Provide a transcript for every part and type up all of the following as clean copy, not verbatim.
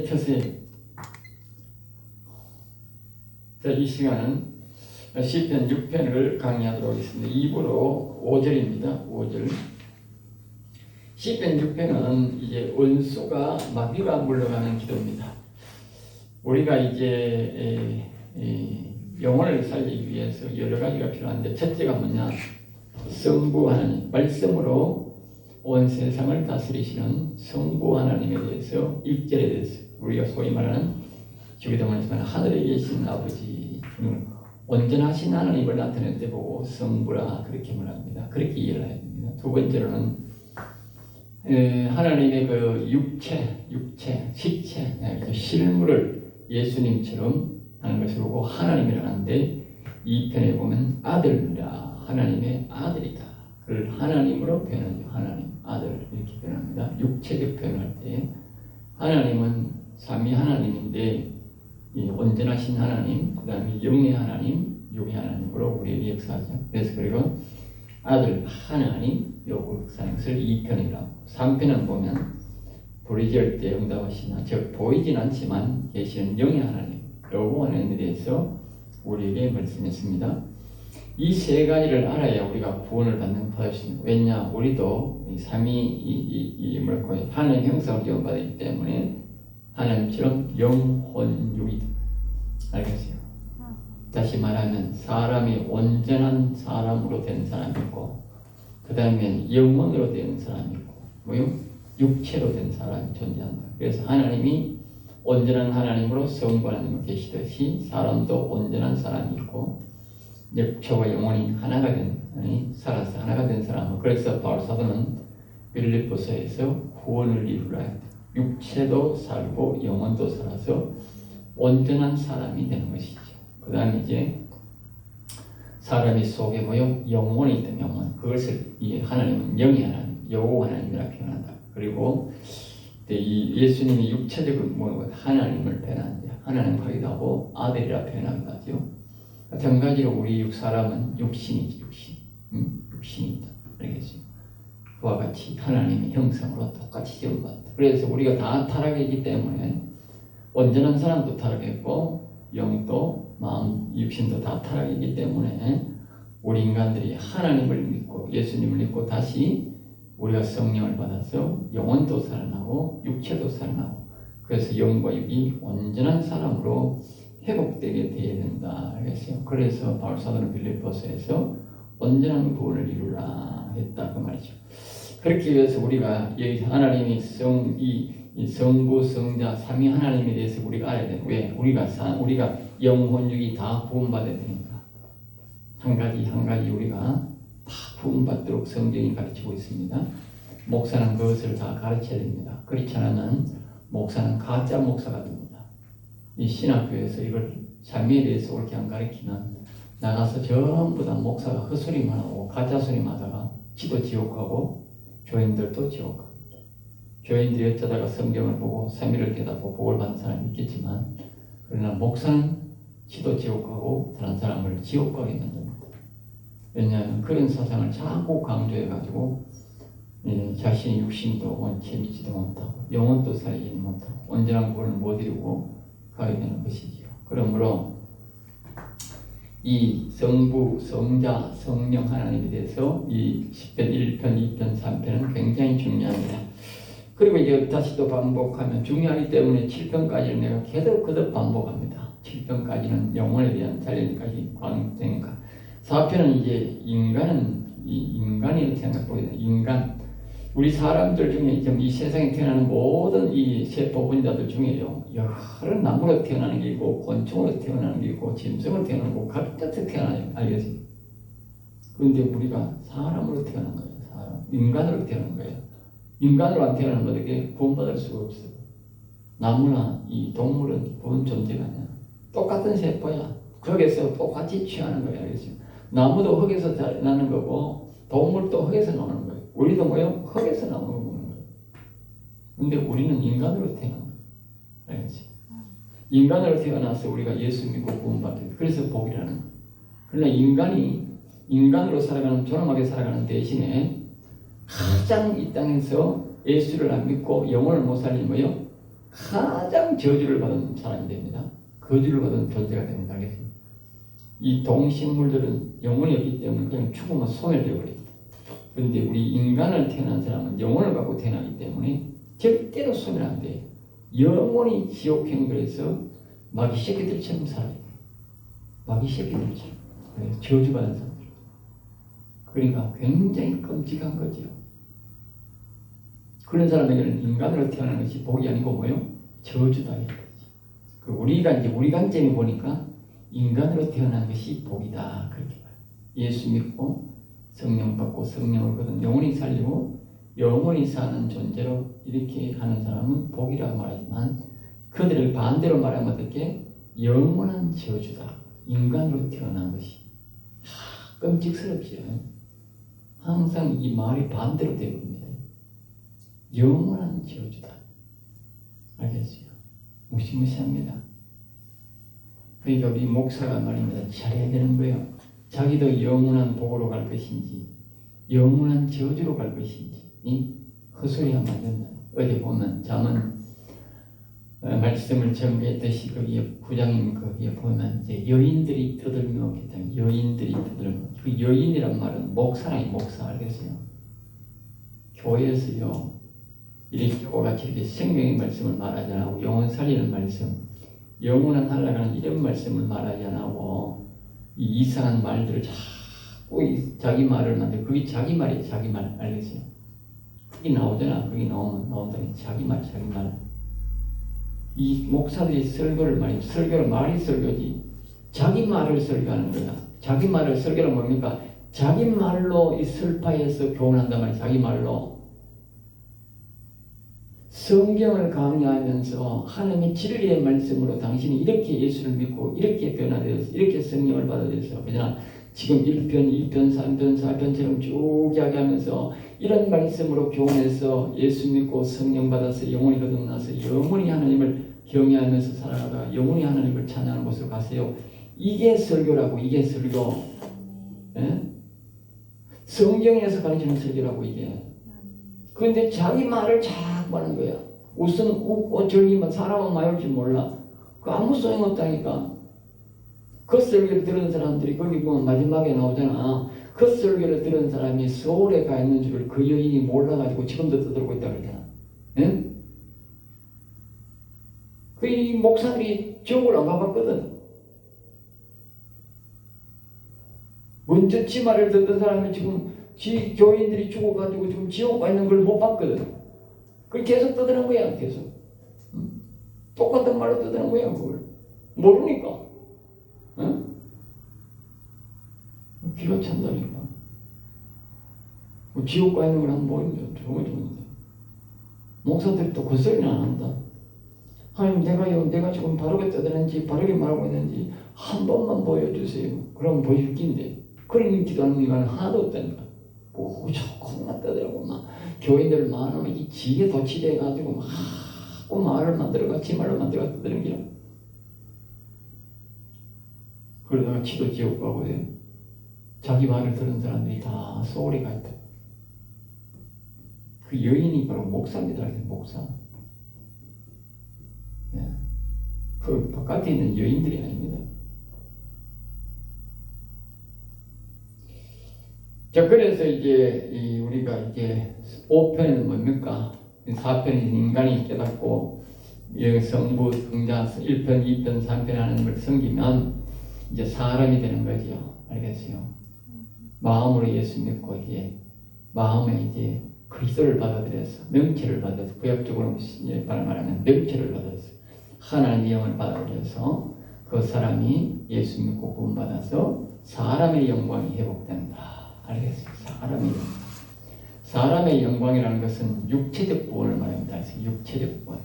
켜세요. 자, 이 시간은 시편 6편을 강의하도록 하겠습니다. 2부로 5절입니다. 5절. 시편 6편은 이제 원수가 마귀가 물러가는 기도입니다. 우리가 이제 영혼을 살리기 위해서 여러 가지가 필요한데, 첫째가 뭐냐? 성부 하나님, 말씀으로 온 세상을 다스리시는 성부 하나님에 대해서 1절에 대해서 우리가 소위 말하는 주기도문에서 하늘에 계신 아버지, 온전하신 하나님을 나타낼 때 보고 성부라 그렇게 말합니다. 그렇게 이해를 해야 됩니다. 두 번째로는 하나님의 그 육체, 식체, 실물을 예수님처럼 하는 것을 보고 하나님이라는데, 이 편에 보면 아들이라, 하나님의 아들이다. 그걸 하나님으로 표현하죠. 하나님, 아들 이렇게 표현합니다. 육체적 표현할 때 하나님은 삼위 하나님인데, 이 온전하신 하나님, 그 다음에 영의 하나님, 육의 하나님으로 우리에게 역사하죠. 그래서 그리고 아들 하나님, 요 역사하는 것을 2편이라고. 3편은 보면 부르짖을 때 응답하시나, 즉 보이진 않지만 계시는 영의 하나님, 여호와 하나님에 대해서 우리에게 말씀했습니다. 이 세 가지를 알아야 우리가 구원을 받는 것입니다. 왜냐, 우리도 이 삼위 하나님 형상을 지원받았기 때문에 하나님처럼 영혼육이다. 알겠어요? 다시 말하면 사람이 온전한 사람으로 된 사람이 있고, 그 다음에 영혼으로 된 사람이 있고, 육체로 된 사람이 존재한다. 그래서 하나님이 온전한 하나님으로 성부 하나님으로 계시듯이 사람도 온전한 사람이 있고, 육체와 영혼이 하나가 된, 살아서 하나가 된 사람은, 그래서 바울사도는 빌립보서에서 구원을 이루라 했다. 육체도 살고 영혼도 살아서 온전한 사람이 되는 것이죠. 그 다음에 이제 사람이 속에 영혼이 있던 영혼, 그것을 이 하나님은 영의 하나님, 여호와 하나님이라 표현한다. 그리고 이 예수님이 육체적으로 하나님을 표현하는데, 하나님 하기도 하고 아들이라 표현하기도 하죠. 마찬가지로 우리 육사람은 육신이지, 육신이다. 알겠죠? 그와 같이 하나님의 형상으로 똑같이 지음받았다. 그래서 우리가 다 타락했기 때문에 온전한 사람도 타락했고, 영도 마음, 육신도 다 타락했기 때문에 우리 인간들이 하나님을 믿고 예수님을 믿고 다시 우리가 성령을 받아서 영혼도 살아나고 육체도 살아나고, 그래서 영과 육이 온전한 사람으로 회복되게 되어야 된다. 알겠어요? 그래서 바울사도는 빌립보서에서 온전한 구원을 이루라 했다 그 말이죠. 그렇기 위해서 우리가 여기 하나님이 이 성부, 성자, 삼위 하나님에 대해서 우리가 알아야 돼. 왜? 우리가 영혼, 육이 다 구원받아야 되니까. 한 가지 우리가 다 구원받도록 성경이 가르치고 있습니다. 목사는 그것을 다 가르쳐야 됩니다. 그렇지 않으면 목사는 가짜 목사가 됩니다. 이 신학교에서 이걸 삼위에 대해서 옳게 안 가르치면 나가서 전부 다 목사가 헛소리만 하고 가짜 소리만 하다가 지도 지옥 가고 교인들도 지옥 가고, 교인들이 어쩌다가 성경을 보고 삼위를 깨닫고 복을 받는 사람이 있겠지만, 그러나 목사는 지도 지옥 가고 다른 사람을 지옥 가게 만듭니다. 왜냐하면 그런 사상을 자꾸 강조해가지고 자신의 육신도 원체 믿지도 못하고 영혼도 살지 못하고 온전한 구원을 못 이루고 가게 되는 것이지요. 그러므로 이 성부, 성자, 성령 하나님에 대해서 이 10편, 1편, 2편, 3편은 굉장히 중요합니다. 그리고 이제 다시 또 반복하면 중요하기 때문에 7편까지는 내가 계속 반복합니다. 7편까지는 영혼에 대한 살리기까지 관되니까. 4편은 이제 인간이 생각보다 우리 사람들 중에 이 세상에 태어나는 모든 이 세포분자들 중에요, 여러 나무로 태어나는 게 있고 곤충으로 태어나는 게 있고 짐승으로 태어나는 거고 각자 태어나요. 알겠어요? 그런데 우리가 사람으로 태어난 거예요. 인간으로 태어난 거예요. 인간으로 안 태어나는 것에게 구원받을 수가 없어요. 나무나 이 동물은 구원 존재가 아니야. 똑같은 세포야. 거기서 똑같이 취하는 거야. 알겠어요? 나무도 흙에서 나는 거고 동물도 흙에서 나오는 거예요. 우리도 흙에서 나오는 거예요. 근데 우리는 인간으로 태어난 거예요. 알겠지? 인간으로 태어나서 우리가 예수 믿고 구원받게, 그래서 복이라는 거예요. 그러나 인간으로 살아가는, 존엄하게 살아가는 대신에 가장 이 땅에서 예수를 안 믿고 영혼을 못 살리면 가장 저주를 받은 사람이 됩니다. 거주를 받은 존재가 됩니다. 알겠습니까? 이 동식물들은 영혼이 없기 때문에 그냥 죽으면 소멸되어버려요. 그런데 우리 인간을 태어난 사람은 영혼을 갖고 태어나기 때문에 절대로 소멸 안 돼요. 영원히 지옥 행도에서 마귀 새끼들처럼 살아야 돼요. 마귀 새끼들처럼. 저주받은 사람들. 그러니까 굉장히 끔찍한 거죠. 그런 사람에게는 인간으로 태어나는 것이 복이 아니고 뭐요? 저주다. 우리가 이제 우리 관점에 보니까 인간으로 태어난 것이 복이다. 그렇게 봐요. 예수 믿고 성령 받고 성령을 거둔 영원히 살리고 영원히 사는 존재로 이렇게 하는 사람은 복이라고 말하지만 그들을 반대로 말하면 어떻게? 영원한 저주다. 인간으로 태어난 것이. 끔찍스럽죠. 항상 이 말이 반대로 되어버립니다. 영원한 저주다. 알겠어요? 무시무시합니다. 그러니까 우리 목사가 말입니다. 잘해야 되는 거예요. 자기도 영원한 복으로 갈 것인지 영원한 저주로 갈 것인지 헛소리하면 안 된다. 어디 보면 잠언 말씀을 전개했듯이 거기에 9장인 거기에 보면 이제 여인들이 떠들며 했다는 여인들이 떠들며 그 여인이란 말은 목사라니 목사 알겠어요? 교회에서요 이렇게 같이 이렇게 생명의 말씀을 말하지 않고 영혼 살리는 말씀 영원한 하려는 이런 말씀을 말하지 않고 이 이상한 말들을 자꾸 자기 말을 만들고 그게 자기 말이에요. 자기 말 알겠어요? 그게 나오잖아. 그게 나온다니 자기 말 이 목사들이 설교를 말이에요. 설교를 말이 설교지 자기 말을 설교하는 거야. 자기 말을 설교를 뭡니까? 자기 말로 이 설파에서 교훈한단 말이에요. 자기 말로 성경을 강의하면서 하나님의 진리의 말씀으로 당신이 이렇게 예수를 믿고 이렇게 변화되어서 이렇게 성령을 받아들여서 그냥 지금 1편, 2편, 3편, 4편처럼 쭉 이야기하면서 이런 말씀으로 교훈해서 예수 믿고 성령 받아서 영원히 거듭나서 영원히 하나님을 경외하면서 살아가다가 영원히 하나님을 찬양하는 곳으로 가세요. 이게 설교라고. 이게 설교. 예? 성경에서 가르치는 설교라고 이게. 그런데 자기 말을 자꾸 하는 거야. 우선 웃고 저기만 사람은 많이 올지 몰라. 그 아무 소용없다니까. 그 설교를 들은 사람들이 거기 보면 마지막에 나오잖아. 그 설교를 들은 사람이 서울에 가 있는 줄을 그 여인이 몰라가지고 지금도 떠들고 있다 그러잖아. 예? 이 목사들이 지옥을 안 가봤거든. 먼저 지 말을 듣던 사람이 지금 지 교인들이 죽어가지고 지금 지옥 가 있는 걸 못 봤거든. 그걸 계속 떠드는 거야. 계속. 똑같은 말로 떠드는 거야. 그걸. 모르니까. 응? 귀가 찬다니까. 지옥 가 있는 걸 한번 보이면 정말 좋은데. 목사들이 또 그 소리는 안 한다. 하나님 내가 지금 바르게 떠드는지 바르게 말하고 있는지 한 번만 보여주세요. 그럼 보여줄 낀데 그런 기도하는 인간은 하나도 없다니까. 뭐 조금만 떠들고 막 교인들을 많으면 이 지에 도취돼가지고 막 말을 만들어가 지 말로 만들어가 떠드는 게야. 그러다가 지도 지옥 가고 해. 자기 말을 들은 사람들이 다 소홀히 가 있다. 그 여인이 바로 목사입니다. 목사. 예. 그 바깥에 있는 여인들이 아닙니다. 자, 그래서 이제 우리가 이제 5편은 뭡니까? 4편이 인간이 깨닫고 성부, 성자, 1편, 2편, 3편 하나님을 섬기면 이제 사람이 되는 거죠. 알겠어요? 마음으로 예수 믿고 이제 마음에 이제 그리스도를 받아들여서 명체를 받아서 구약적으로 말하면 명체를 받아서 하나님의 영을 받아들여서 그 사람이 예수 믿고 구원받아서 사람의 영광이 회복된다. 알겠어요? 사람의 영광이라는 것은 육체적 구원을 말합니다. 육체적 구원.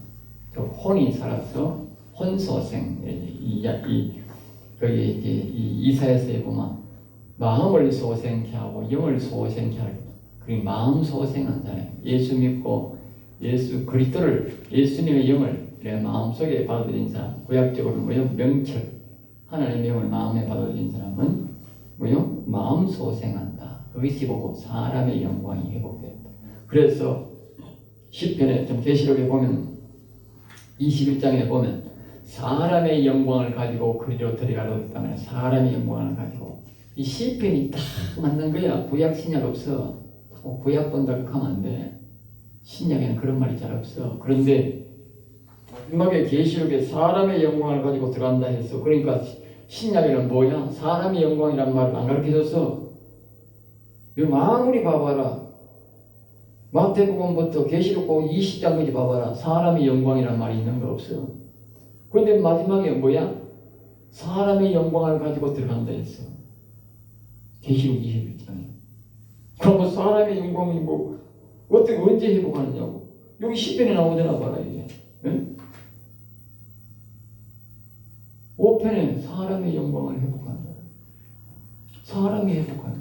혼이 살아서 혼소생. 거기 이제 이사야서에 보면 마음을 소생케 하고 영을 소생케 하고 그리고 마음 소생한 사람. 예수 믿고 예수 그리스도를 예수님의 영을 내 마음속에 받아들인 사람. 구약적으로 뭐요? 명철. 하나님의 영을 마음에 받아들인 사람은 뭐요? 마음 소생한다. 그것이 보고 사람의 영광이 회복됐다. 그래서 시편에 좀 계시록에 보면 21장에 보면 사람의 영광을 가지고 그리로 들어가려고 했다면 사람의 영광을 가지고 이 시편이 딱 맞는 거야. 구약 신약 없어. 구약 본다고 하면 안 돼. 신약에는 그런 말이 잘 없어. 그런데 마지막에 계시록에 사람의 영광을 가지고 들어간다 했어. 그러니까 신약에는 뭐야? 사람의 영광이란 말을 안 가르쳐줬어. 이거 아무리 봐봐라. 마태복음부터 계시록 20장까지 봐봐라. 사람의 영광이란 말이 있는 거 없어. 그런데 마지막에 뭐야? 사람의 영광을 가지고 들어간다 했어. 계시록 21장에. 그럼 사람의 영광이 뭐 어떻게 언제 회복하느냐고. 여기 시편에 나오잖아 봐라 이게. 응? 5편에 사람의 영광을 회복한다. 사람이 회복한다.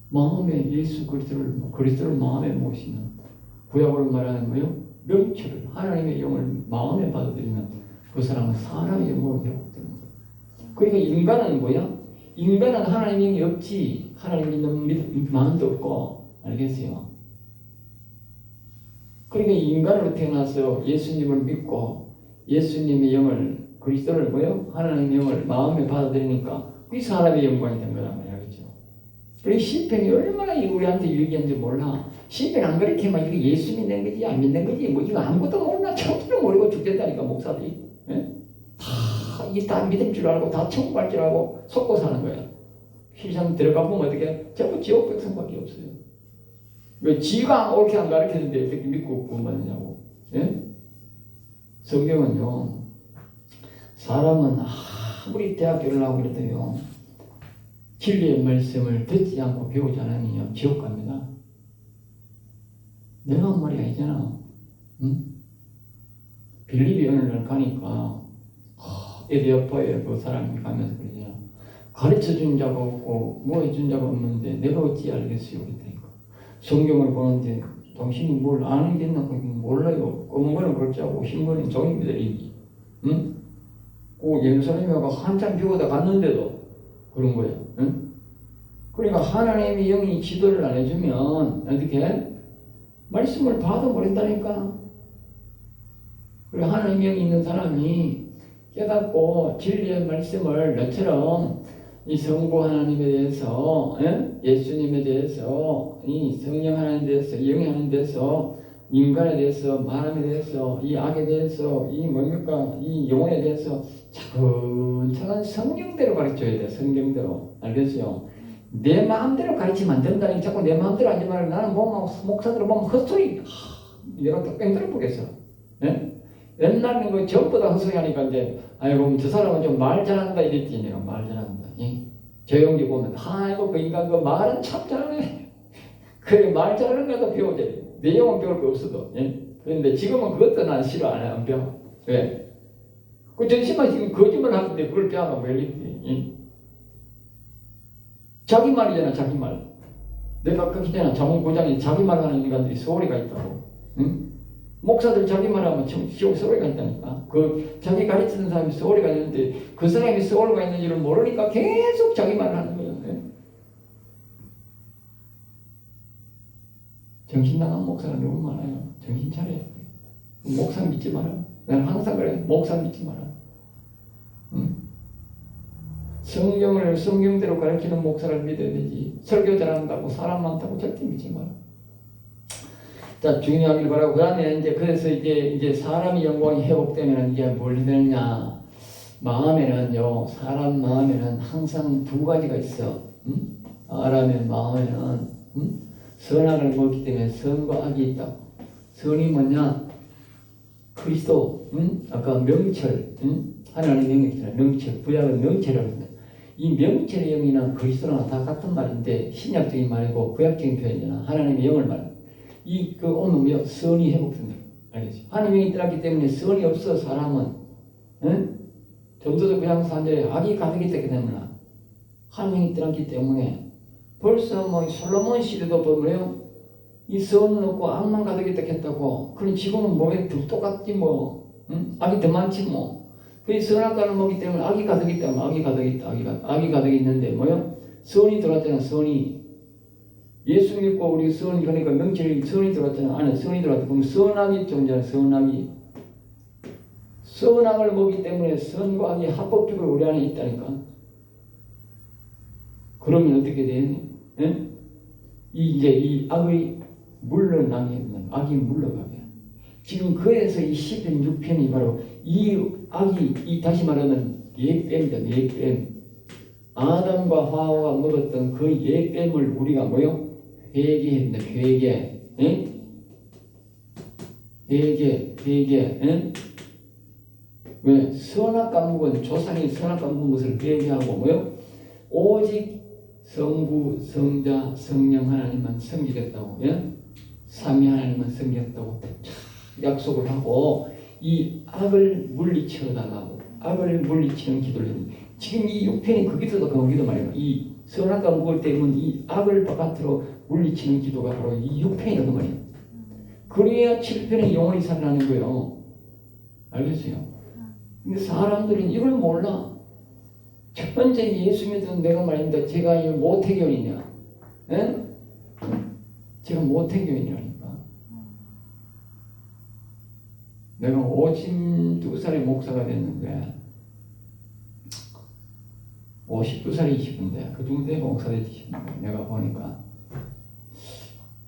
마음에 예수 그리스도를 마음에 모시는 구약으로 말하는 뭐요? 명철을 하나님의 영을 마음에 받아들이면 그 사람은 사람의 영광을 회복되는 거예요. 그러니까 인간은 뭐야? 인간은 하나님의 영이 없지. 하나님 믿는 마음도 없고. 알겠어요? 그러니까 인간으로 태어나서 예수님을 믿고 예수님의 영을 그리스도를 뭐요? 하나님의 영을 마음에 받아들이니까 그게 사람의 영광이 된 거란 말이야. 그렇죠? 그리고 시편이 얼마나 우리한테 유익한지 몰라. 시편 안 그렇게만 이거 예수 믿는 거지 안 믿는 거지 뭐 이거 아무것도 몰라. 처음부터 모르고 죽겠다니까 목사들이. 예? 다 이게 다 믿을 줄 알고 다 천국 갈 줄 알고 속고 사는 거야. 시장 들어가 보면 어떻게 전부 지옥 백성밖에 없어요. 왜 지가 옳게 안 가르쳤는데 어떻게 믿고 구원받느냐고. 예? 성경은요. 사람은 아무리 대학교를 나오고 그래도요. 진리의 말씀을 듣지 않고 배우지 않으면 지옥 갑니다. 내가 한 말이 아니잖아. 응? 빌립이 어느 날 가니까 에디오파에 그 사람이 가면서 그러잖아. 가르쳐준 자가 없고 뭐 해준 자가 없는데 내가 어찌 알겠어요? 그랬다니까. 성경을 보는데 당신이 뭘 아는 게 있나? 몰라요. 검은 거는 글자고 흰 거는 종입니다. 이미. 응? 그 예루살렘에 가 한참 비우다 갔는데도 그런 거야. 응? 그러니까 하나님의 영이 지도를 안 해주면 어떻게? 말씀을 봐도 모른다니까. 그리고 하나님의 영이 있는 사람이 깨닫고 진리의 말씀을 너처럼 이 성부 하나님에 대해서 예수님에 대해서 이 성령 하나님에 대해서 영이 하나님에 대해서 인간에 대해서 마음에 대해서 이 악에 대해서 이 뭡니까 이 영혼에 대해서 차근차근 성경대로 가르쳐야 돼. 성경대로. 알겠어요? 내 마음대로 가르치면 안 된다니. 자꾸 내 마음대로 하지 말고 나는 뭐 목사들 보면 헛소리 내가 뺑 들어보겠어. 예? 옛날에 그 전부 다 헛소리 하니까 이제 아이고 저 사람은 좀 말 잘한다 이랬지. 내가 말 잘한다. 예? 조용히 보면 아이고 그 인간 그 말은 참 잘하네. 그래 말 잘하는 거도 배워야 돼. 내용은 배울 게 없어도. 예? 그런데 지금은 그것도 난 싫어 안 배워. 왜? 그 전심만 지금 거짓말 하는데 그걸 배워가 왜 이렇게. 예? 자기 말이잖아 자기 말. 내가 아까 그랬잖아 자문고장에 자기 말하는 인간들이 소리가 있다고. 응? 목사들 자기 말하면 지옥 소리가 있다니까. 그 자기 가르치는 사람이 소리가 있는데 그 사람이 소리가 있는지를 모르니까 계속 자기 말을 하는 거예요. 네? 정신 나간 목사가 너무 많아요. 정신 차려야 돼. 목사 믿지 마라. 나는 항상 그래. 목사 믿지 마라. 응? 성경을 성경대로 가르치는 목사를 믿어야 되지. 설교 잘한다고 사람 많다고 절대 믿지 마라. 자, 중요하길 바라고. 그 다음에 그래서 이제 사람의 영광이 회복되면 이제 뭘 되느냐. 마음에는요, 사람 마음에는 항상 두 가지가 있어. 응? 사람의 마음에는, 응? 선악을 먹기 때문에 선과 악이 있다. 선이 뭐냐? 그리스도, 응? 아까 명철, 응? 하나님의 영이 있잖아. 명철. 구약은 명철이라고 합니다. 이 명철의 영이나 그리스도나 다 같은 말인데, 신약적인 말이고, 구약적인 표현이잖아. 하나님의 영을 말해. 오면 선이 회복된다. 알겠죠? 하나님의 영이 떠났기 때문에 선이 없어, 사람은. 응? 전도서 그냥 산들에 악이 가득히 있기 때문에. 하나님의 영이 떠났기 때문에. 벌써 솔로몬 시대도 보면요. 이 선은 없고 악만 가득히 있다고. 그럼 지금은 뭐에 똑같지 뭐. 응? 악이 더 많지 뭐. 그 선악과를 먹기 때문에 악이 가득히 있다. 악이 가득히 있다. 악이 가득히 있는데 뭐요? 선이 들어왔잖아. 선이. 예수 믿고 우리 선이 그러니까 명철이 선이 들어왔잖아. 안에 선이 들어왔다. 그럼 선악이 존재하는 선악이. 선악을 먹기 때문에 선과 악이 합법적으로 우리 안에 있다니까. 그러면 어떻게 되니? 예? 이제 이 악이 물러나게, 악이 물러가게. 지금 그래서 이 시편 6편이 바로 이 악이, 이 다시 말하면 옛뱀이다, 옛뱀. 아담과 하와가 먹었던 그 옛뱀을 우리가 뭐요? 회개했다, 회개. 예? 회개. 예? 왜? 선악과 먹은 조상이 선악과 먹은 것을 회개하고 뭐요? 오직 성부, 성자, 성령 하나님만 섬기겠다고, 예? 삼위 하나님만 섬기겠다고 약속을 하고 이 악을 물리쳐달라고, 악을 물리치는 기도를 했는데, 지금 이 6편이 그 기도도 그 기도 말이에요. 이 선악과 먹을 때면 이 악을 바깥으로 물리치는 기도가 바로 이 6편이라고 그 말이에요. 그래야 7편의 영원히 살아나는 거예요. 알겠어요? 근데 사람들은 이걸 몰라. 첫 번째 예수 믿은 내가 말입니다. 제가 이 모태교인이냐? 예? 제가 모태교인이라니까. 내가 52살의 목사가 됐는데 52살이시던데 그 정도 되면 목사 되시는데 내가 보니까.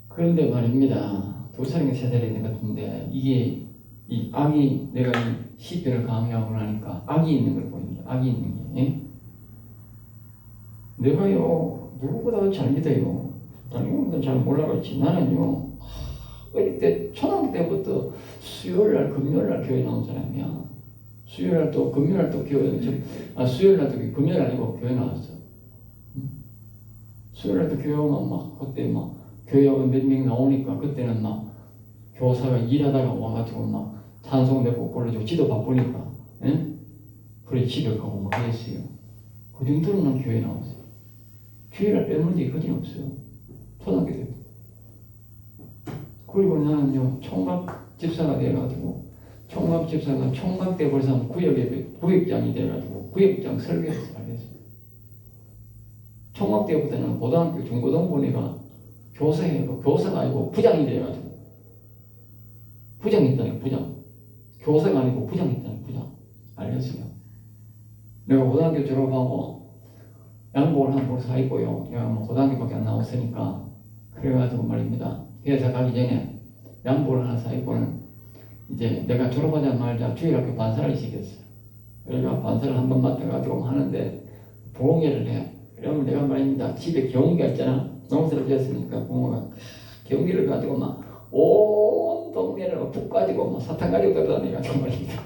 그런데 말입니다. 2살인가 3살이 된 것 같은데 이게 이 악이, 내가 이 시편을 강의하고 나니까 악이 있는 걸 보입니다. 악이 있는 게. 예? 내가요 누구보다 잘 믿어요. 다른 분들은 잘 몰라봤지. 나는요 어릴 때 초등학교 때부터 수요일날 금요일날 교회 나온 사람이야. 수요일날 또 금요일날 또 교회, 수요일날 또 금요일 아니고 교회 나왔어. 수요일날 또 교회 오면 막 그때 막 교회 오면 몇 명 나오니까 그때는 막 교사가 일하다가 와가지고 막 찬송 내고 불러주고 지도 바쁘니까, 예? 그래 집에 가고 막 그랬어요. 그 정도로 난 교회 나왔어요. 교회를 빼먹는 적이 거진 없어요. 초등학교 때. 그리고 나는요 총각 집사가 돼가지고, 총각 집사가 총각 때 벌써 구역장이 돼가지고 구역장 설교했어요. 알겠어요. 총각 때부터는 고등학교 중고등 보니까 교사예요. 교사가 아니고 부장이 돼가지고, 부장이 있다니까. 부장. 교사가 아니고 부장이 있다니까. 부장. 알겠어요. 내가 고등학교 졸업하고 양복을 한 벌 사입고요. 내가 뭐 고등학교밖에 안 나왔으니까. 그래가지고 말입니다. 회사 가기 전에 양복을 하나 사입고는 이제 내가 졸업하자마자 주일학교 반사를 시켰어요. 그러니까 반사를 한 번 맡아가지고 하는데 부흥회를 해. 그러면 내가 말입니다. 집에 경기가 있잖아. 농사를 지었으니까 부모가 경기를 가지고 막 온 동네를 북 가지고 막 사탕 가지고 돌아다니가지고 말입니다.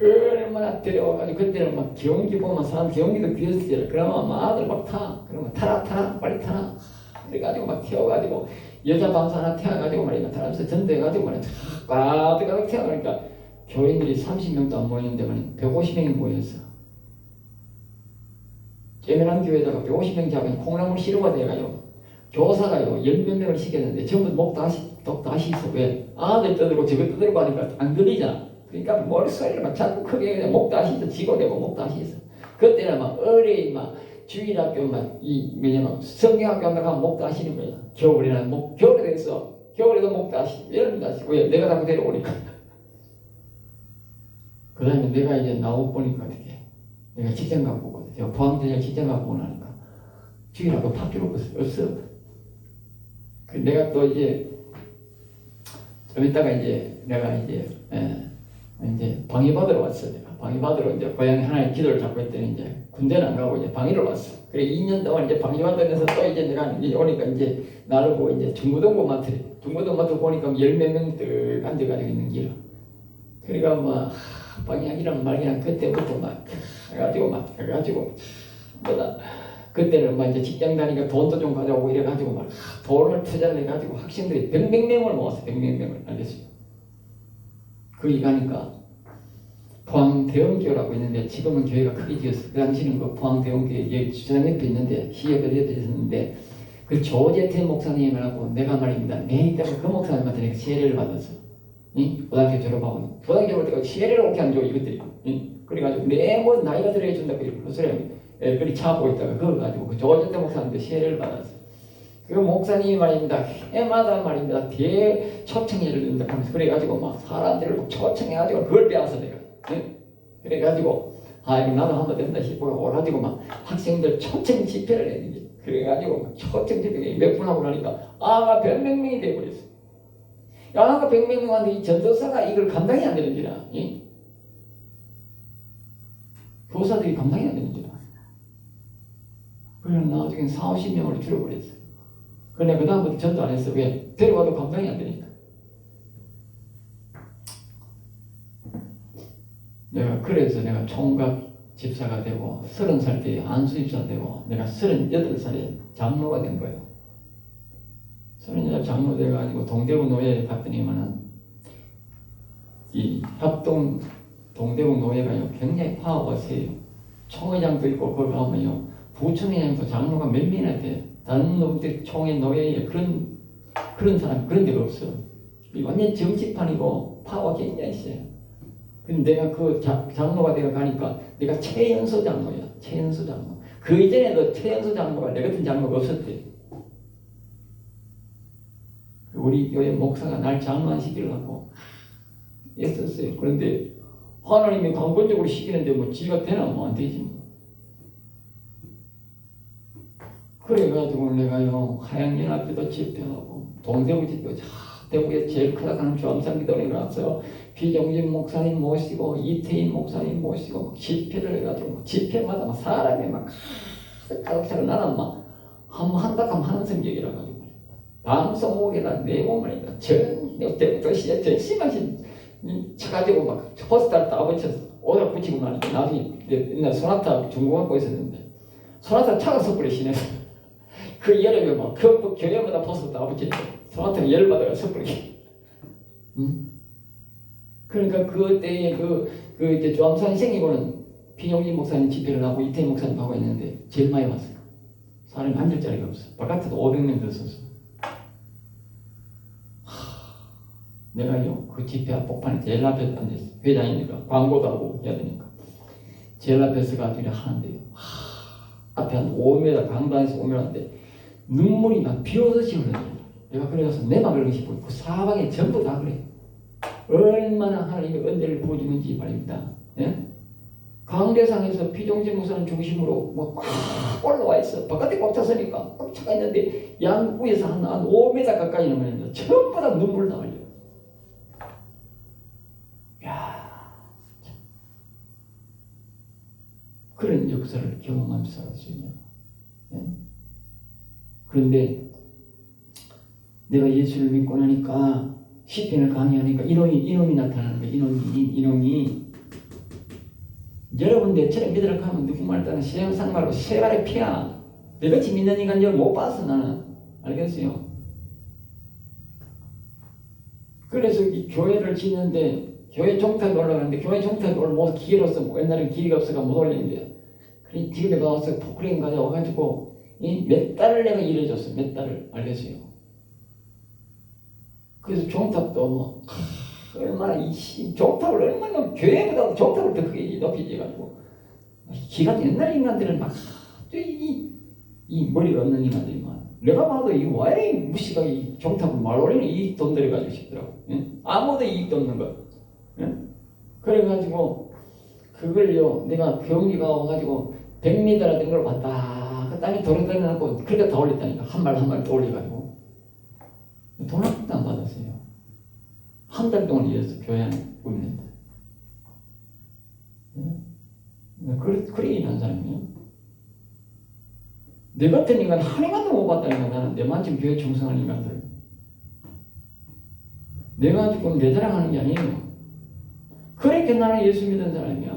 얼마나 데려와가지고 그때는 막 경기 보면 사람 경기도 귀했어요. 그러면 막 아들 막 타. 그러면 타라 빨리 타라. 그래가지고 막 태워가지고 여자 방사 하나 태워가지고 말이야. 타면서 전도해가지고 말이야. 가득 태워가니까 교인들이 30명도 안 모이는데 말이야. 150명이 모였어. 재미난 교회에다가 150명 잡은 콩나물 시루가 돼가지고 교사가요 10몇 명을 시켰는데 전부 목 다시 있어. 왜? 아들 떠들고 저거 떠들고 하니까 안 들리잖아. 그러니까 머릿소리를 막 자꾸 크게 그냥 목 다시 있어. 지고되고 목 다시 있어. 그때는 막 어린이 막 주일학교 막 뭐냐면 성경학교 한다고 목 다시는 거야. 겨울에는 겨울에 됐어. 겨울에도 목 다시, 여름 다시. 왜? 내가 자꾸 데려오니까. 그 다음에 내가 이제 나오 보니까 어떻게 내가 직장 갖고 오거든. 제가 포항대에 직장 갖고 오나니까 주일학교 팍주로 없어. 그 내가 또 이제 좀 이따가 이제 내가 이제 방위 받으러 왔어. 내가 방위 받으러 이제 고향 하나의 기도를 잡고 있더니 이제 군대는 안 가고 이제 방위로 왔어. 그래 2년 동안 이제 방위 받으면서 또 이제 내가 이제 오니까 이제 나를 보고 이제 중고등부 마트 보니까 10몇 명 들 앉아가지고 있는 길. 그러니까 막 방위하기란 말이랑 그때부터 막 해가지고 뭐다. 그때는 막 이제 직장 다니니까 돈도 좀 가져오고 이래가지고 막 돈을 투자를 해가지고 학생들이 100명을 모았어. 100명을. 알겠어요. 거기 가니까 포항 대원교라고 있는데 지금은 교회가 크게 지었어. 그 당시는 그 포항 대원교회 주차장 옆에 있는데 시협에 옆에 있었는데 그 조재태 목사님이라고 내가 말입니다. 매일 때가 그 목사님한테 내가 세례를 받았어. 고등학교 졸업하고 고등학교 졸업할 때가 세례를 오게 안 줘 이것들이. 그래가지고 매번 나이가 들어야 준다 그 소리. 그리 차고 있다가 그걸 가지고 그 조재태 목사님한테 세례를 받았어. 그 목사님이 말입니다. 해마다 말입니다. 대초청회를 든다 하면서 그래가지고 막 사람들을 초청해가지고 그걸 배웠어 내가. 네? 그래가지고 이거 나도 한번 된다 싶고 오가지고 막 학생들 초청 집회를 했는데 그래가지고 막 초청 집회 몇 분 하고 나니까 아가 100명이 돼버렸어. 아가 100명한테 이 전도사가 이걸 감당이 안 되는지라. 예? 교사들이 감당이 안 되는지라. 그래서 나중에 40~50명으로 줄어버렸어. 그래 그 다음부터 전도 안 했어. 왜? 데려가도 감당이 안 되니까. 그래서 내가 총각 집사가 되고 30살 때 안수 집사 되고 내가 38살에 장로가 된 거예요. 38 장로 돼가지고 동대구 노예에 갔더니만은 이 합동 동대구 노예가요 굉장히 파워가 세요. 총회장도 있고 거기 가면요 부총회장도 장로가 몇 명이나 돼요. 다른 놈들 총회 노예에 그런 사람 그런 데가 없어. 완전 정치판이고 파워가 굉장히 세요. 근데 내가 그 장로가 내가 가니까 내가 최연소 장로야. 최연소 장로. 그 이전에도 최연소 장로가 내 같은 장로가 없었대. 우리 교회 목사가 날 장로 안 시키려고 애썼어요. 그런데 하나님이 강권적으로 시키는데 뭐 지가 되나 뭐 안 되지 뭐. 그래가지고 내가요 하양연합회도 집회하고 동대구 집회 대구에 제일 크다 하는 주암산기도에 가서 비정진 목사님 모시고 이태인 목사님 모시고 집회를 해가지고 집회마다 막 사람이 막 가득 차고 나는 막 한다 하면 하는 성격이라 가지고 방송국에다 내보면이다 대구도 시작 전 심하신 쳐가지고 막 포스터를 다 붙였어. 오다 붙이고 나니까 나중에 옛날 소나타 중고등학교 있었는데 소나타 차가 섣불리 시내서 그 여름에 막 그 교회마다 포스터 다 붙였어. 소나타가 열받아가 섣불리. 응? 그러니까 그때에 이제 조암산 생기고는 비용진 목사님 집회를 하고 이태인 목사님 하고 있는데 제일 많이 왔어요. 사람이 앉을 자리가 없어. 바깥에도 500명 들었었어. 내가요 그 집회 앞복판에 제일 앞에 앉았어. 회장이니까 광고도 하고 해야 되니까 제일 앞에서 가지고 하는데요. 앞에 한 5m 강단에서 5m인데 눈물이 막 비오듯이 흘러요. 내가 그래서 내 말을 의식하고 그 사방에 전부 다 그래. 얼마나 하나님의 은혜를 부어주는지 말입니다. 예? 강대상에서 비정진 목사님 중심으로 막 올라와 있어. 바깥에 꽉 찼으니까 꽉 차가 있는데 양구에서 한 5m 가까이 넘었는데 전부 다 눈물 다 흘려. 야, 참. 그런 역사를 경험하면서 살았어요. 예? 그런데 내가 예수를 믿고 나니까 시편을 강의하니까 이놈이 나타나는 거야. 이놈이 여러분 내처럼 믿으라고 하면 누구말 따는 세상 말고 세발의 피야. 너같이 믿는 인간 여러분 못 봤어 나는. 알겠어요? 그래서 이 교회를 짓는데 교회 종탑에 올라가는데 교회 종탑에 올라가서 기계로서 옛날에 기계가 없어서 못 올리는데 그래 집에 가서 포크레인 가져와가지고 몇 달을 내가 일해줬어. 몇 달을. 알겠어요? 그래서 종탑도 뭐 얼마나 종탑을 얼마나 교회보다 종탑을 더 크게 높이 지어가지고 기간 옛날 인간들은 막 이 머리가 없는 인간들이만 내가 봐도 이 왜 무시가 이 종탑을 말올리는 이익 돈 들여가지고 싶더라고. 예? 아무도 이익도 없는 거. 예? 그래가지고 그걸요 내가 경기가 와가지고 100m라는 걸 봤다. 그 땅에 돌을 떠내놓고 그렇게 다 올렸다니까 한 발 또 올려가지고 돈 한 푼도 안 받았어요. 한 달 동안 일해서 교회 안에 꾸미는데. 그래 일한 사람이에요. 내 같은 인간 한 인간도 못 봤다니까. 나는 내만큼 교회 충성한 인간들. 내가 지금 내 자랑하는 게 아니에요. 그렇게 나는 예수 믿는 사람이야.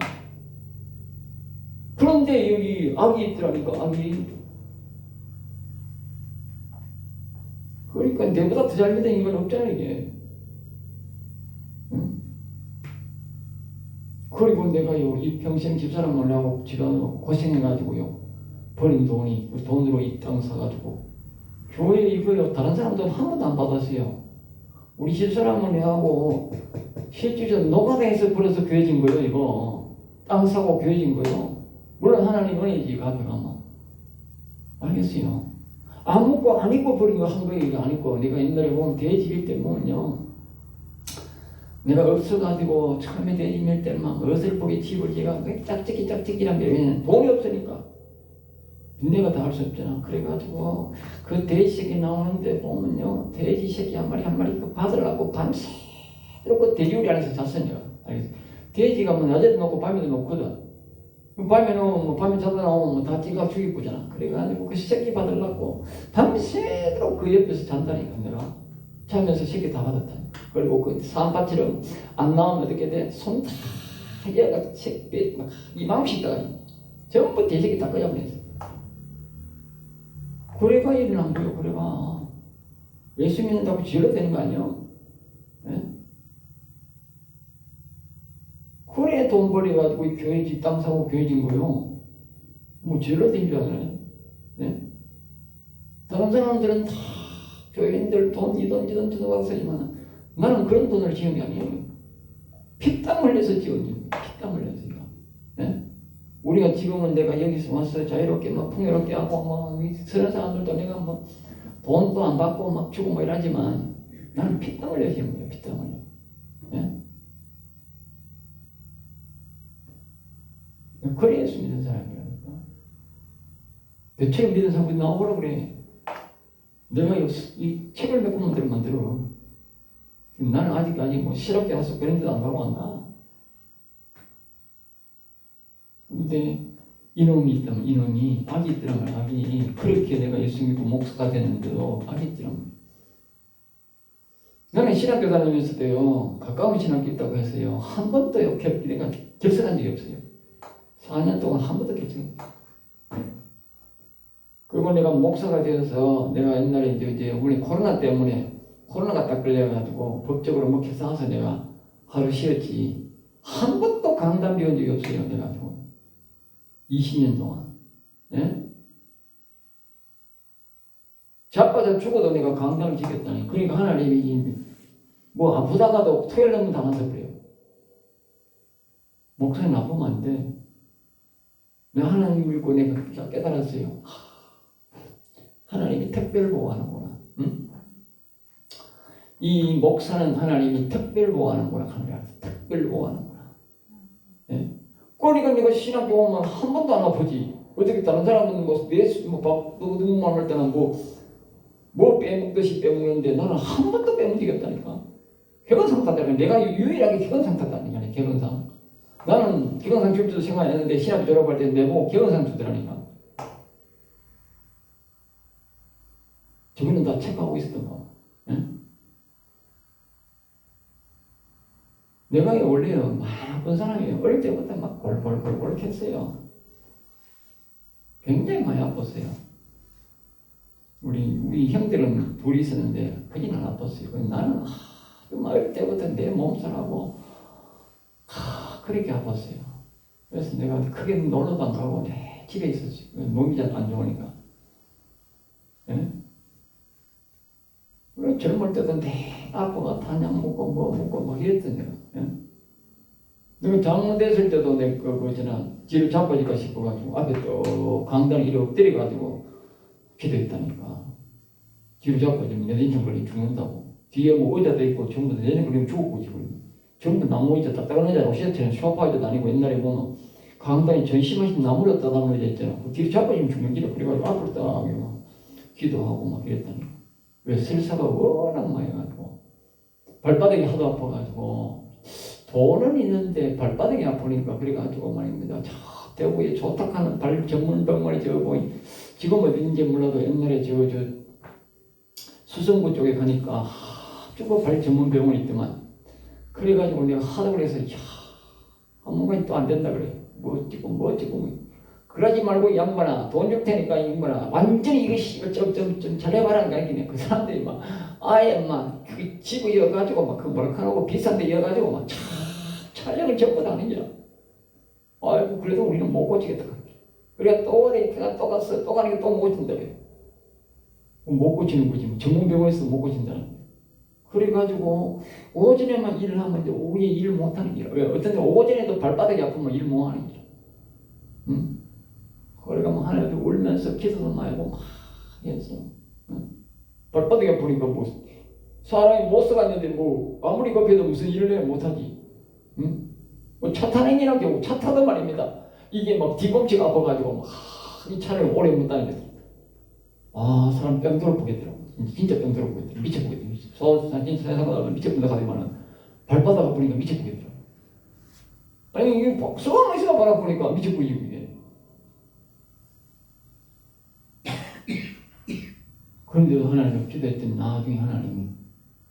그런데 여기 악이 있더라니까. 악이. 그러니까 내보다 더 잘 믿는 인간 없잖아 이게. 응? 그리고 내가요 이 평생 집사람을 하고 지금 고생해가지고요 버린 돈으로 이 땅 사가지고 교회 이거요 다른 사람들은 한 번도 안 받았어요. 우리 집사람을 내하고 실질적으로 노가다에서 벌어서 교회 진 거예요. 이거 땅 사고 교회 진 거예요. 물론 하나님 은혜지 가져가면. 알겠어요? 안 먹고 안 입고 버린 거 한 거예요. 이거 안 입고 내가 옛날에 보면 대집일 때 보면요 내가 없어가지고 처음에 대림일 때는 막 어설프게 집을 제가 짝짓기란 게 왜냐면 돈이 없으니까 내가 다 할 수 없잖아. 그래가지고 그 돼지 새끼 나오는데 보면요, 돼지 새끼 한 마리 그 받으려고 밤새도록 그 돼지우리 안에서 잤어요. 내가. 알겠어? 돼지가 뭐 낮에도 놓고 밤에도 놓거든. 밤에 놓으면 뭐 밤에 자다 나오면 뭐다 찌가 죽이고잖아. 그래가지고 그 새끼 받으려고 밤새도록 그 옆에서 잔다니까 내가. 자면서 새끼 다 받았다. 그리고 그 산파처럼 안 나오면 어떻게 돼? 손 다 얘가 새끼 막 이만큼씩 다 전부 돼지새끼 다 꺼져버렸어. 그래가 일어난 거예요. 그래가 예수 믿는다고 죄로 되는 거 아니에요? 예? 그래 돈 벌어가지고 교회 집 땅 사고 교회 진 거요. 뭐 죄로 된 줄 알아요? 예? 다른 사람들은 다 교회인들 돈 이돈 들어가고 쓰지만 나는 그런 돈을 지은 게 아니에요. 피땀 흘려서 지은 거예요. 피땀 흘려서. 예? 우리가 지금은 내가 여기서 와서 자유롭게 막 풍요롭게 하고 막 서른 사람들도 내가 뭐 돈도 안 받고 막 주고 뭐 이러지만 나는 피땀 흘려 지은 거예요. 피땀 흘려. 예? 그래 예수 믿는 사람이라니까. 대책 믿는 사람들이 나오라고 그래. 내가 이 책을 몇 권만 만들어. 나는 아직까지 뭐 실업계 가서 그런 데도 안 가고 한다. 근데 이놈이 있다면 이놈이 악이 있더라면 악이 그렇게 내가 예수 믿고 목사가 됐는데도 악이 있더라면 나는 신학교 다니면서도요 가까운 신학교 있다고 해서요 한 번도요 내가 결석한 적이 없어요. 4년 동안 한 번도 결석한 적이 없어요. 그리고 내가 목사가 되어서 내가 옛날에 이제 우리 코로나 때문에 코로나가 딱 걸려가지고 법적으로 먹혀서 와서 내가 하루 쉬었지 한 번도 강단 배운 적이 없어요. 내가 20년 동안. 예? 자빠져 죽어도 내가 강단을 지켰다니. 그러니까 하나님이 뭐 아프다가도 토요일 넘으면 다 나서 그래요. 목사님 나쁘면 안 돼. 내가 하나님을 믿고 내가 깨달았어요. 하나님이 특별 보호하는구나. 응? 이 목사는 하나님이 특별 보호하는구나. 특별 보호하는구나. 예? 그러니까 내가 신학교 오면 한 번도 안 아프지. 어떻게 다른 사람은 누구만 할 때는 뭐 빼먹듯이 빼먹는데 나는 한 번도 빼먹은 적이 없다니까. 개건상 탔다니까. 내가 유일하게 개건상 탔다니까. 개건상. 나는 개건상 줄 줄도 생각 안 했는데 신학교 졸업할 때 내보고 개건상 주더라니까. 저기는 다 체크하고 있었던 거. 응? 내가 원래요 많이 아픈 사람이에요. 어릴 때부터 막 골골골골 캤어요. 굉장히 많이 아팠어요. 우리 형들은 둘이 있었는데 그지는 안 아팠어요. 나는 어릴 때부터 내 몸살하고 그렇게 아팠어요. 그래서 내가 크게 놀러도 안 가고 내 집에 있었어요. 몸이 잘 안 좋으니까. 예? 그래 젊을 때도 내 아빠가 단약 먹고 뭐 먹고 막 이랬던 내가. 예? 내가 장모 됐을 때도 내가 뒤를 자빠질까 싶어가지고 앞에 또 강당 이렇게 엎드려가지고 기도했다니까. 뒤로 자빠지면 내전증 걸리면 죽는다고. 뒤에 뭐 의자도 있고 전부 다 내전증 걸리면 죽었고 지금. 전부 나무 의자 딱딱한 의자라고 시대처럼 소파 의자도 아니고 옛날에 보면 강당에 전심하신 나무로 따다는 의자 있잖아. 그 뒤로 자빠지면 죽는 기라. 그래가지고 앞으로 따라가게 막 기도하고 막 이랬다니까. 왜 설사가 워낙 많이 해가지고 발바닥이 하도 아파가지고 돈은 있는데 발바닥이 아프니까 그래가지고 말입니다. 저 대구에 조탁하는 발 전문 병원에 지금 어딘지 몰라도 옛날에 수성구 쪽에 가니까 쭉 발 전문 병원이 있더만. 그래가지고 내가 하도 그래서 한번까지 또 안 된다 그래. 뭐 어찌고 그러지 말고 이 양반아 돈 줄 테니까 이 양반아 완전히 이거 좀 잘해봐라는 거 아니겠네. 그 사람들이 막 아예 막 집을 이어가지고 막 그 머리카락하고 비싼 데 이어가지고 막 촬영을 전부 다 하는 거야. 아이고 그래도 우리는 못 고치겠다. 그래 또 갔어. 또 가니까 또 못 고친다 그래. 못 고치는 거지. 뭐 전문병원에서 못 고친다는 거야. 그래가지고 오전에만 일을 하면 이제 오후에 일을 못하는 거야. 왜? 어떤 데 오전에도 발바닥이 아프면 일 못하는 거야. 응? 그러니까 뭐 하나님 울면서 기도도 많이 하고 막 했어. 응? 발바닥이 아프니까 뭐 사람이 못 써갔는데 뭐 아무리 급해도 무슨 일을 해 못하지. 응? 뭐 차 타는 이란 경우 차 타던 말입니다. 이게 막 뒤꿈치가 아파가지고 막 이 차를 오래 못 다니거든. 아 사람 뺑돌 보겠더라고. 진짜 뺑돌 보겠더라고. 미쳐보겠더라고. 세상에 미쳐본다 하지만은 발바닥 아프니까 미쳐보겠더라고. 아니 이게 수강만 있어가 바라보니까 미쳐보이고 이게. 그런데도 하나님 기도했더니 나중에 하나님이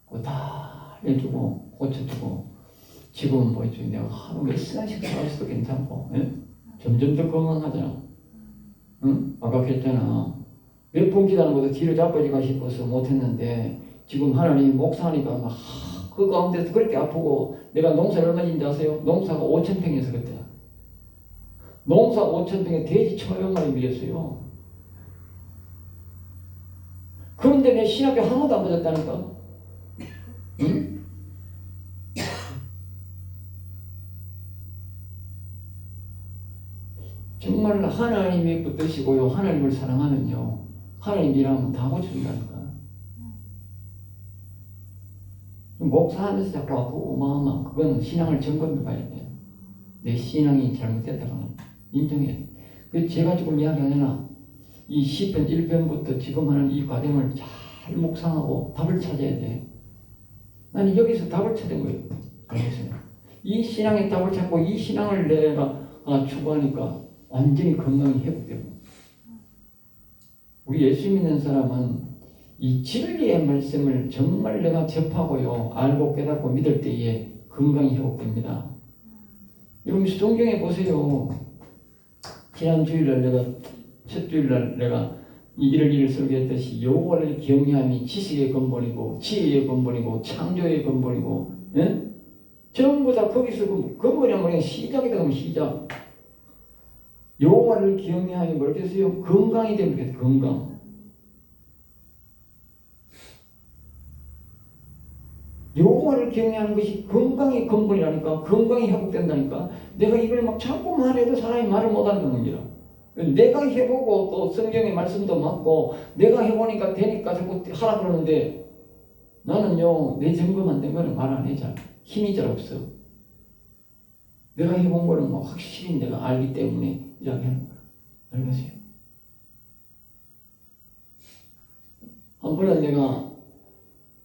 그거 다 해주고 고쳐주고 지금은 뭐지 내가 하루 몇 시간씩 살아서도 괜찮고 예? 점점 더 건강하잖아. 응? 아까 했잖아. 몇 분 기다는 것도 뒤로 자빠지가 싶어서 못했는데 지금 하나님 목사하니까 막 그 가운데서 그렇게 아프고 내가 농사를 얼마인지 아세요? 농사가 5,000평에서 그때 농사 5,000평에 돼지 1,500마리 밀렸어요. 그런데 내 신학교 한 번도 안 맞았다니까. 응? 정말 하나님의 뜻이고요. 하나님을 사랑하면요. 하나님 일하면 다 고쳐준다니까. 목사하면서 자꾸 아프고 마음만 그건 신앙을 점검해봐야 돼요. 내 신앙이 잘못됐다고는 인정해야 돼. 그 제가 지금 이야기하잖아. 이 시편 1편부터 지금 하는 이 과정을 잘 묵상하고 답을 찾아야 돼. 나는 여기서 답을 찾은 거예요. 알겠어요? 이 신앙의 답을 찾고 이 신앙을 내가 추구하니까 완전히 건강이 회복되고. 우리 예수 믿는 사람은 이 진리의 말씀을 정말 내가 접하고요. 알고 깨닫고 믿을 때에 건강이 회복됩니다. 여러분 성경에 보세요. 지난 주일날 내가 첫 주일날 내가 이를 설교했듯이 여호와를 경외함이 지식의 근본이고 지혜의 근본이고 창조의 근본이고 예? 전부 다 거기서 근본이란 말이야. 시작이다 그러면 시작. 여호와를 경외하니 뭐렇게 했어요? 건강이 되면 되겠다. 건강. 여호와를 경외하는 것이 건강의 근본이라니까. 건강이 회복된다니까. 내가 이걸 막 자꾸 말해도 사람이 말을 못하는 겁니다. 내가 해보고 또 성경의 말씀도 맞고 내가 해보니까 되니까 자꾸 하라 그러는데 나는요 내 점검 안 된 거는 말 안 해. 잘 힘이 잘 없어. 내가 해본 거는 뭐 확실히 내가 알기 때문에 이야기하는 거야. 알겠어요? 한 번은 내가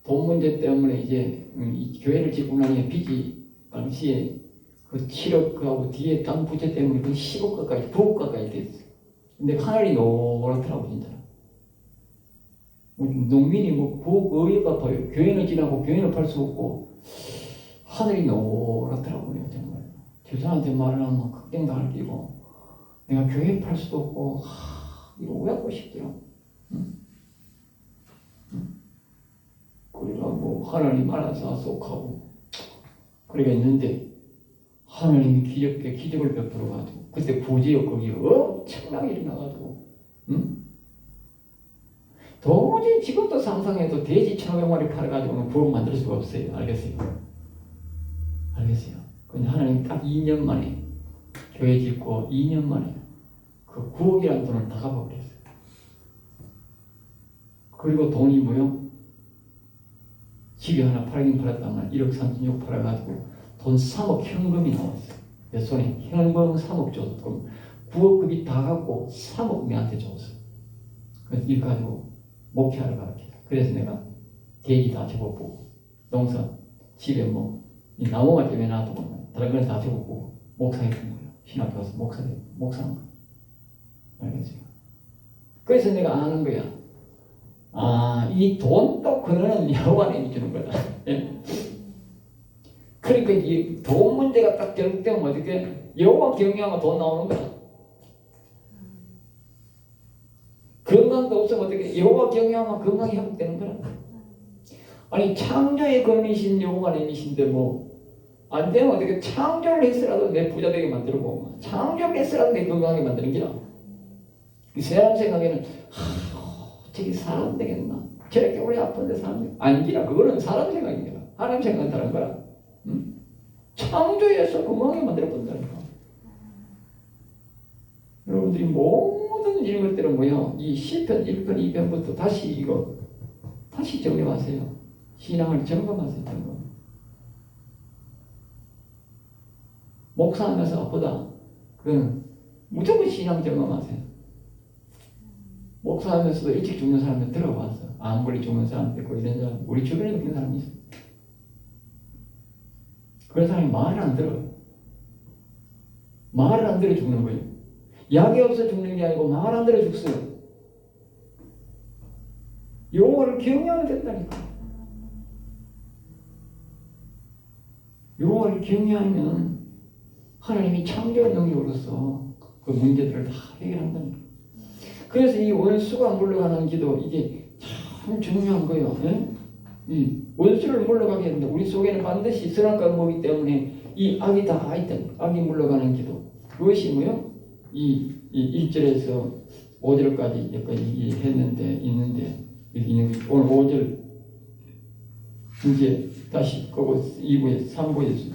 돈 문제 때문에 이제 이 교회를 짓고 나니 빚이 당시에 그 7억하고 뒤에 땅 부채 때문에 그 10억 가까이 9억 가까이 됐어. 근데 하늘이 노랗더라고 진짜. 농민이 뭐 9억 어이 갚아요. 교회는 지나고 교회는 팔 수 없고 하늘이 노랗더라고요 정말. 저 사람한테 말을 하면 극den당할 끼고 내가 교회 팔 수도 없고 이거 왜 하고 싶더라고. 응? 그러니까 뭐 하나님 알아서 쏙하고 그러가 있는데 하나님이 기적을 베풀어가지고 그때 부지역 거기 엄청나게 일어나가지고 응? 도저히 지금도 상상해도 돼지 1,500마리 팔아가지고는 부억 만들 수가 없어요. 알겠어요? 알겠어요? 근데 하나님 딱 2년 만에 교회 짓고 2년 만에 그 9억이라는 돈을 다 갚아버렸어요. 그리고 돈이 뭐요? 집이 하나 팔긴 팔았단 말이야. 1억 3천억 팔아가지고 돈 3억 현금이 나왔어요. 내 손에 현금 3억 줬어. 그럼 9억급이 다 갖고 3억 내한테 줬어. 그래서 이거 가지고 목회하러 가르쳐. 그래서 내가 돼지 다 집어보고 농사 집에 뭐 이 나무가 때문에 놔두고 다른 건 다 집어보고 목사했던 거예요. 신학교 가서 목사한 거예요. 알겠어요? 그래서 내가 아는 거야. 이 돈도 그는 여호와님이 주는 거다. 예? 그러니까 이 돈 문제가 딱 결국되면 어떻게 여호와 경외하면 돈 나오는 거야. 건강도 없으면 어떻게 여호와 경외하면 건강이 회복되는 거야. 아니 창조의 근이신 여호와님이신데 뭐 안 되면 어떻게 창조를 했으라도 내 부자 되게 만들고 창조를 했으라도 내 건강하게 만드는 기라. 이 사람 생각에는 저기 사람 되겠나? 저렇게 오래 아픈데 사람 되겠나? 아니라 그거는 사람 생각입니다. 하나님 생각은 다른 거야. 응? 창조해서 건강하게 만들어 본다니까. 여러분들이 모든 이런 것들은 뭐요? 이 시편 1편 2편부터 다시 정리하세요. 신앙을 점검하세요. 점검. 목사하면서 아프다. 그건 무조건 신앙 점검하세요. 목사하면서도 일찍 죽는 사람들 들어봤어. 암 걸려 죽는 사람 있고 이런 사람. 우리 주변에도 그런 사람이 있어. 그런 사람이 말을 안 들어요. 말을 안 들어 죽는 거예요. 약이 없어 죽는 게 아니고 말 안 들어 죽어요. 여호와를 경외하면 된다니까. 여호와를 경외하면 하나님이 창조의 능력으로서 그 문제들을 다 해결한다니까. 그래서 이 원수가 물러가는 기도 이게 참 중요한 거예요. 예? 이 원수를 물러가게 된다. 우리 속에는 반드시 선악과 뭐기 때문에 이 악이 다 있다. 악이 물러가는 기도. 그것이 뭐요? 이 1절에서 5절까지 여기까지 했는데 오늘 5절 이제 다시 그거 2부에 3부에